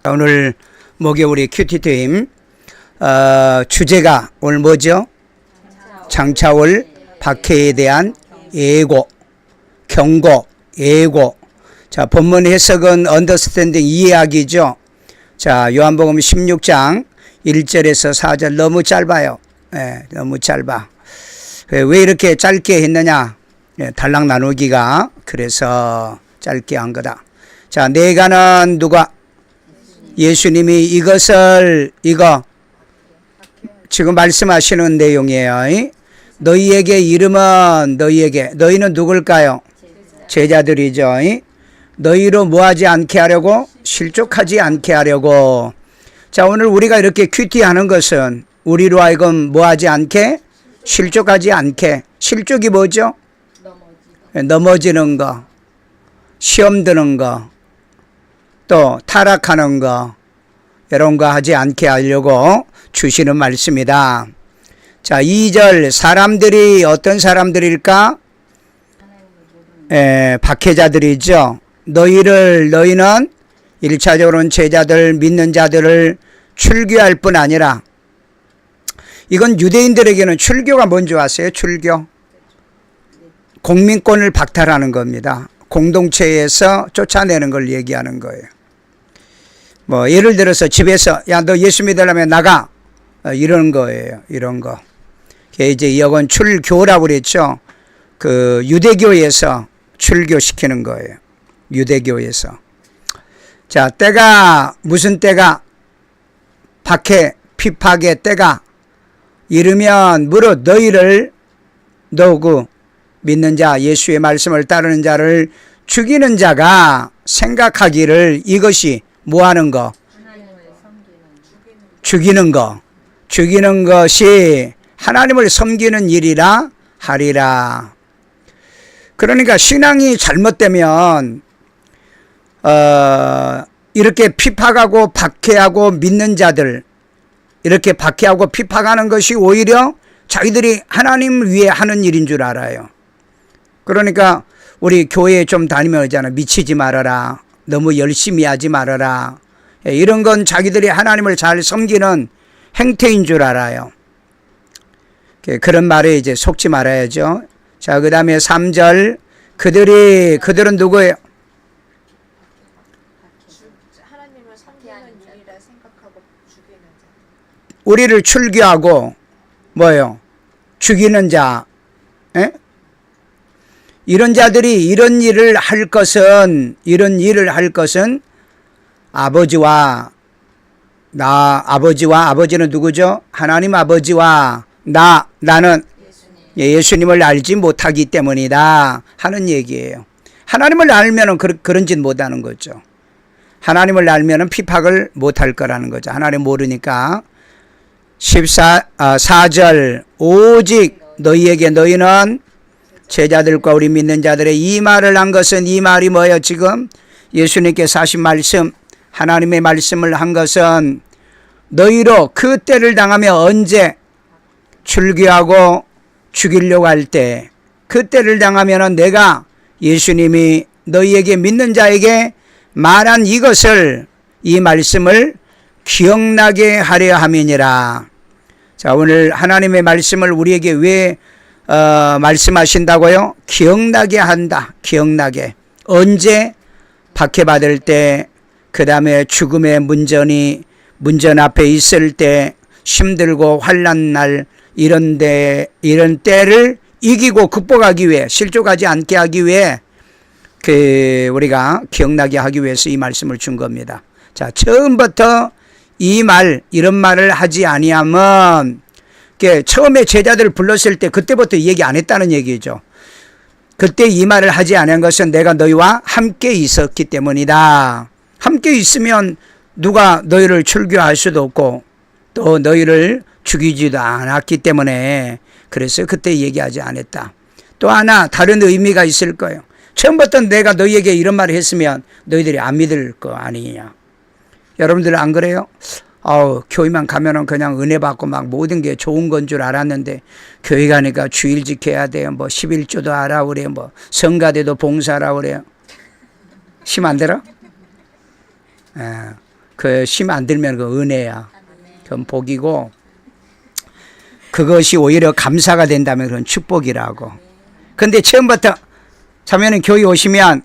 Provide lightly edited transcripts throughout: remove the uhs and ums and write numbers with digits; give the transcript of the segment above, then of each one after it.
오늘 목요일 우리 큐티팀 주제가 오늘 뭐죠? 장차올 박해에 대한 예고, 경고, 예고. 자, 본문 해석은 언더스탠딩 이해하기죠. 자, 요한복음 16장 1절에서 4절 너무 짧아요. 너무 짧아. 왜 이렇게 짧게 했느냐? 단락 나누기가 그래서 짧게 한 거다. 자, 내가는 누가? 예수님이 이거 지금 말씀하시는 내용이에요. 너희에게 이름은 너희는 누굴까요? 제자들이죠. 너희로 뭐하지 않게 하려고? 실족하지 않게 하려고. 자, 오늘 우리가 이렇게 큐티하는 것은 우리로 하여금 뭐하지 않게? 실족하지 않게. 실족이 뭐죠? 넘어지는 거, 시험 드는 거, 또 타락하는 거, 이런 거 하지 않게 하려고 주시는 말씀이다. 자, 2절 사람들이 어떤 사람들일까? 박해자들이죠. 너희는 1차적으로는 제자들, 믿는 자들을 출교할 뿐 아니라, 이건 유대인들에게는 출교가 뭔지 아세요? 출교. 공민권을 박탈하는 겁니다. 공동체에서 쫓아내는 걸 얘기하는 거예요. 뭐 예를 들어서 집에서 야, 너 예수 믿으려면 나가, 이런 거예요. 이런 거. 이제 이건 출교라고 그랬죠. 그 유대교에서 출교시키는 거예요. 유대교에서. 자, 때가 무슨 때가? 박해 피팍의 때가 이르면 무릇 너희를 너그 믿는 자, 예수의 말씀을 따르는 자를 죽이는 자가 생각하기를 이것이 뭐하는 거? 죽이는 거. 죽이는 것이 하나님을 섬기는 일이라 하리라. 그러니까 신앙이 잘못되면 이렇게 핍박하고 박해하고 믿는 자들, 이렇게 박해하고 핍박하는 것이 오히려 자기들이 하나님을 위해 하는 일인 줄 알아요. 그러니까 우리 교회에 좀 다니면 하잖아. 미치지 말아라. 너무 열심히 하지 말아라. 이런 건 자기들이 하나님을 잘 섬기는 행태인 줄 알아요. 그런 말에 이제 속지 말아야죠. 자, 그 다음에 3절 그들은 누구예요? 하나님을 섬기는 일이라 생각하고 죽이는 자. 우리를 출교하고 뭐예요? 죽이는 자. 이런 자들이 이런 일을 할 것은 아버지와 아버지는 누구죠? 하나님 아버지와 나는 예수님을 알지 못하기 때문이다 하는 얘기예요. 하나님을 알면은 그런 짓 못하는 거죠. 하나님을 알면은 핍박을 못할 거라는 거죠. 하나님 모르니까. 4절 오직 너희는 제자들과 우리 믿는 자들의 이 말을 한 것은, 이 말이 뭐예요? 지금 예수님께서 하신 말씀, 하나님의 말씀을 한 것은 너희로 그 때를 당하며 언제? 출교하고 죽이려고 할 때, 그 때를 당하면 내가 예수님이 너희에게 믿는 자에게 말한 이 말씀을 기억나게 하려 함이니라. 자, 오늘 하나님의 말씀을 우리에게 왜 말씀하신다고요? 기억나게 한다. 기억나게. 언제? 박해받을 때, 그 다음에 죽음의 문전 앞에 있을 때, 힘들고 환난 날, 이런 때를 이기고 극복하기 위해, 실족하지 않게 하기 위해 우리가 기억나게 하기 위해서 이 말씀을 준 겁니다. 자, 처음부터 이런 말을 하지 아니하면, 처음에 제자들을 불렀을 때 그때부터 얘기 안 했다는 얘기죠. 그때 이 말을 하지 않은 것은 내가 너희와 함께 있었기 때문이다. 함께 있으면 누가 너희를 출교할 수도 없고 또 너희를 죽이지도 않았기 때문에, 그래서 그때 얘기하지 않았다. 또 하나 다른 의미가 있을 거예요. 처음부터 내가 너희에게 이런 말을 했으면 너희들이 안 믿을 거 아니냐. 여러분들 안 그래요? 교회만 가면은 그냥 은혜 받고 막 모든 게 좋은 건 줄 알았는데, 교회 가니까 주일 지켜야 돼요. 뭐 11조도 하라 그래요. 뭐 성가대도 봉사하라 그래요. 심 안 들어? 그 심 안 들면 그 은혜야. 그건 복이고, 그것이 오히려 감사가 된다면 그건 축복이라고. 근데 처음부터 자매는 교회 오시면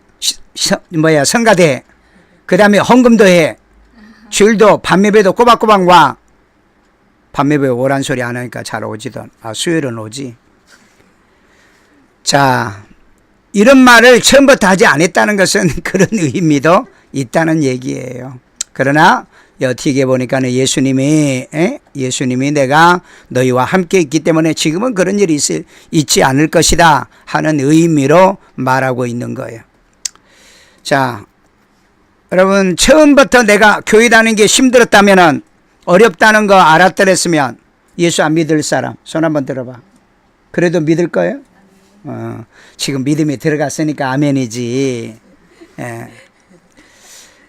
성가대, 그 다음에 헌금도 해. 주일도 밤예배도 꼬박꼬박 와. 밤예배 오란 소리 안 하니까 잘 오지던. 수요일은 오지. 자, 이런 말을 처음부터 하지 않았다는 것은 그런 의미도 있다는 얘기예요. 그러나 어떻게 보니까 예수님이 내가 너희와 함께 있기 때문에 지금은 그런 일이 있지 않을 것이다 하는 의미로 말하고 있는 거예요. 자, 여러분, 처음부터 내가 교회 다니는 게 힘들었다면, 어렵다는 거 알았더랬으면 예수 안 믿을 사람 손 한번 들어봐. 그래도 믿을 거예요? 지금 믿음이 들어갔으니까 아멘이지.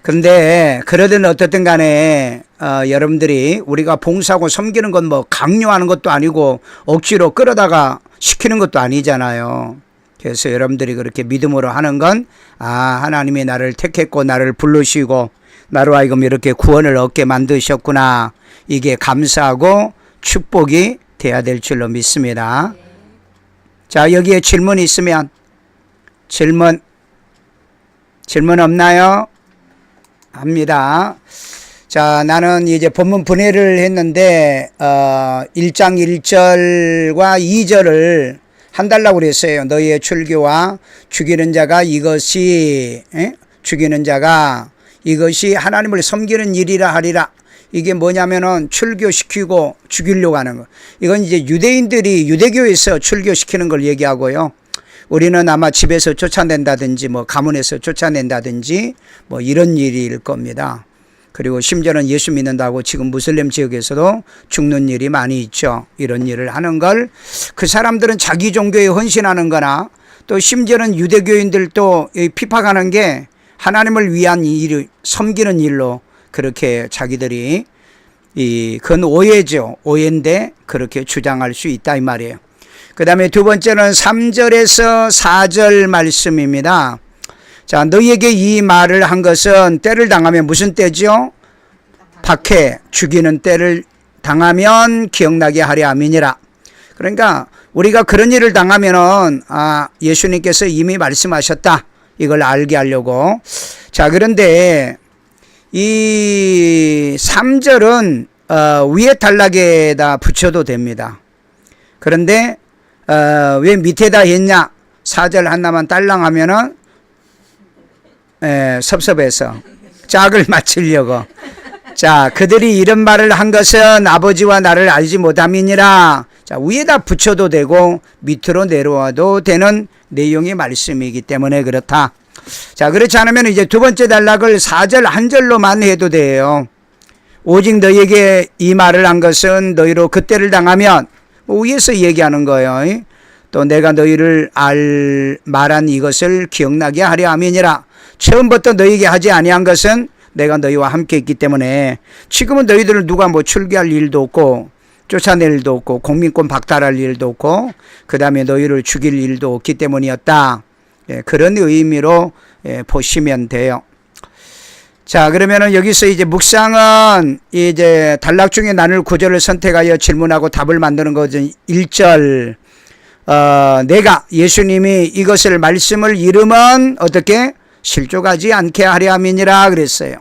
그런데 그러든 어떻든 간에 여러분들이 우리가 봉사하고 섬기는 건 뭐 강요하는 것도 아니고 억지로 끌어다가 시키는 것도 아니잖아요. 그래서 여러분들이 그렇게 믿음으로 하는 건 하나님이 나를 택했고 나를 부르시고 나로 하여금 이렇게 구원을 얻게 만드셨구나. 이게 감사하고 축복이 돼야 될 줄로 믿습니다. 자, 여기에 질문이 있으면 질문 없나요? 합니다. 자, 나는 이제 본문 분해를 했는데 1장 1절과 2절을 한달라고 그랬어요. 너희의 출교와 죽이는 자가 이것이 하나님을 섬기는 일이라 하리라. 이게 뭐냐면은 출교시키고 죽이려고 하는 거. 이건 이제 유대인들이 유대교에서 출교시키는 걸 얘기하고요. 우리는 아마 집에서 쫓아낸다든지 뭐 가문에서 쫓아낸다든지 뭐 이런 일일 겁니다. 그리고 심지어는 예수 믿는다고 지금 무슬림 지역에서도 죽는 일이 많이 있죠. 이런 일을 하는 걸 그 사람들은 자기 종교에 헌신하는 거나 또 심지어는 유대교인들도 핍박하는 게 하나님을 위한 일을 섬기는 일로 그렇게 자기들이 그건 오해죠. 오해인데 그렇게 주장할 수 있다 이 말이에요. 그 다음에 두 번째는 3절에서 4절 말씀입니다. 자, 너희에게 이 말을 한 것은 때를 당하면 무슨 때죠? 박해, 죽이는 때를 당하면 기억나게 하려 함이니라. 그러니까 우리가 그런 일을 당하면은 예수님께서 이미 말씀하셨다. 이걸 알게 하려고. 자, 그런데 이 3절은 위에 단락에다 붙여도 됩니다. 그런데 왜 밑에다 했냐? 4절 하나만 딸랑하면은 섭섭해서 짝을 맞추려고. 자, 그들이 이런 말을 한 것은 아버지와 나를 알지 못함이니라. 자, 위에다 붙여도 되고 밑으로 내려와도 되는 내용의 말씀이기 때문에 그렇다. 자, 그렇지 않으면 이제 두 번째 단락을 4절 한 절로만 해도 돼요. 오직 너희에게 이 말을 한 것은 너희로 그때를 당하면, 위에서 얘기하는 거예요. 또 내가 너희를 말한 이것을 기억나게 하려 함이니라. 처음부터 너희에게 하지 아니한 것은 내가 너희와 함께 있기 때문에. 지금은 너희들을 누가 뭐 출교할 일도 없고 쫓아낼 일도 없고 공민권 박탈할 일도 없고 그 다음에 너희를 죽일 일도 없기 때문이었다. 그런 의미로 보시면 돼요. 자, 그러면은 여기서 이제 묵상은 이제 단락 중에 나눌 구절을 선택하여 질문하고 답을 만드는 거죠. 1절 내가 예수님이 이것을 말씀을 이름은 어떻게 실족하지 않게 하려 함이니라 그랬어요.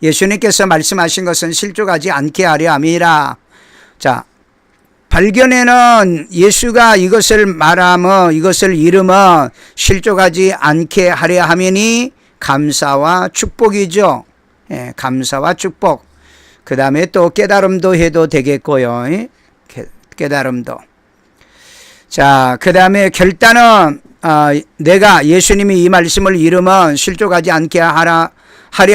예수님께서 말씀하신 것은 실족하지 않게 하려 함이라. 자, 발견에는 예수가 이것을 말하며 이것을 이름은 실족하지 않게 하려 함이니 감사와 축복이죠. 감사와 축복. 그 다음에 또 깨달음도 해도 되겠고요. 깨달음도. 자, 그 다음에 결단은 내가 예수님이 이 말씀을 이름은 실족하지 않게 하려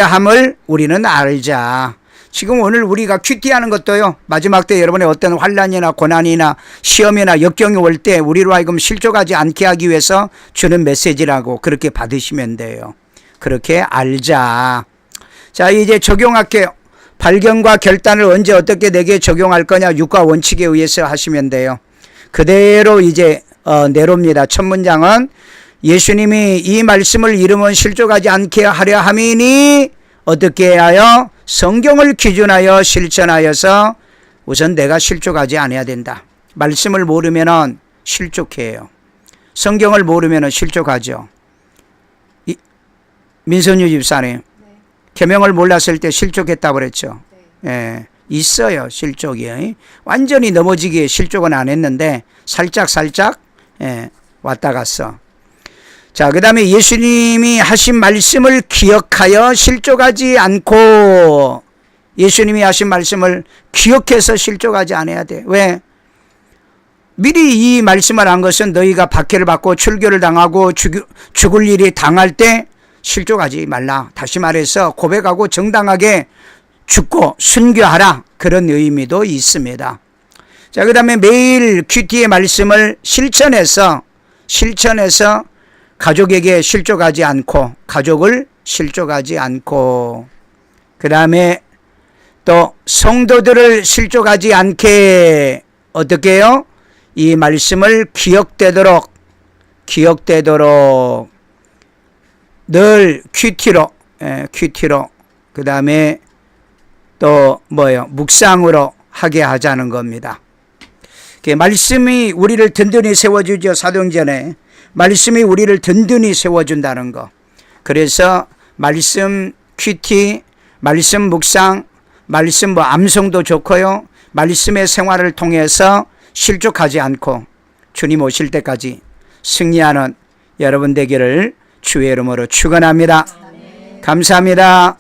함을 우리는 알자. 지금 오늘 우리가 큐티하는 것도요, 마지막 때 여러분의 어떤 환난이나 고난이나 시험이나 역경이 올 때 우리로 하여금 실족하지 않게 하기 위해서 주는 메시지라고 그렇게 받으시면 돼요. 그렇게 알자. 자, 이제 적용할게요. 발견과 결단을 언제 어떻게 내게 적용할 거냐, 육과 원칙에 의해서 하시면 돼요. 그대로 이제 내려옵니다. 첫 문장은 예수님이 이 말씀을 이름은 실족하지 않게 하려 함이니 어떻게 하여 성경을 기준하여 실천하여서 우선 내가 실족하지 않아야 된다. 말씀을 모르면 실족해요. 성경을 모르면 실족하죠. 민선유 집사님, 네. 계명을 몰랐을 때 실족했다고 그랬죠. 네. 예, 있어요, 실족이. 완전히 넘어지기에 실족은 안 했는데 살짝 예, 왔다 갔어. 자, 그 다음에 예수님이 하신 말씀을 기억하여 실족하지 않고, 예수님이 하신 말씀을 기억해서 실족하지 않아야 돼. 왜? 미리 이 말씀을 한 것은 너희가 박해를 받고 출교를 당하고 죽을 일이 당할 때 실족하지 말라. 다시 말해서 고백하고 정당하게 죽고 순교하라. 그런 의미도 있습니다. 자, 그 다음에 매일 큐티의 말씀을 실천해서 가족에게 실족하지 않고, 가족을 실족하지 않고, 그 다음에 또 성도들을 실족하지 않게 어떻게 해요? 이 말씀을 기억되도록 늘 큐티로, 그 다음에 또 뭐예요? 묵상으로 하게 하자는 겁니다. 말씀이 우리를 든든히 세워주죠. 사도행전에 말씀이 우리를 든든히 세워준다는 거. 그래서 말씀 큐티, 말씀 묵상, 말씀 암송도 좋고요. 말씀의 생활을 통해서 실족하지 않고 주님 오실 때까지 승리하는 여러분 되기를 주의 이름으로 축원합니다. 감사합니다.